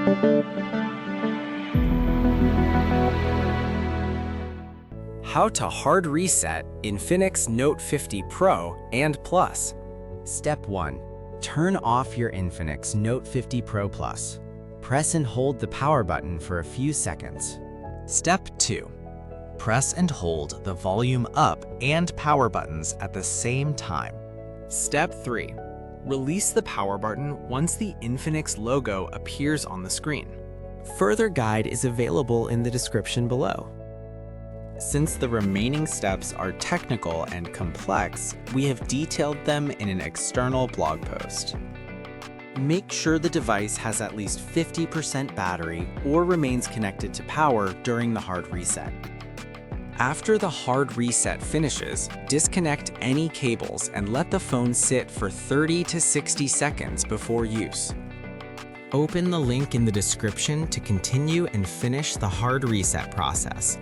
How to hard reset INFINIX Note 50 Pro and Plus. Step 1. Turn off your INFINIX Note 50 Pro Plus. Press and hold the power button for a few seconds. Step 2. Press and hold the volume up and power buttons at the same time. Step 3. Release the power button once the INFINIX logo appears on the screen. Further guide is available in the description below. Since the remaining steps are technical and complex, we have detailed them in an external blog post. Make sure the device has at least 50% battery or remains connected to power during the hard reset. After the hard reset finishes, disconnect any cables and let the phone sit for 30 to 60 seconds before use. Open the link in the description to continue and finish the hard reset process.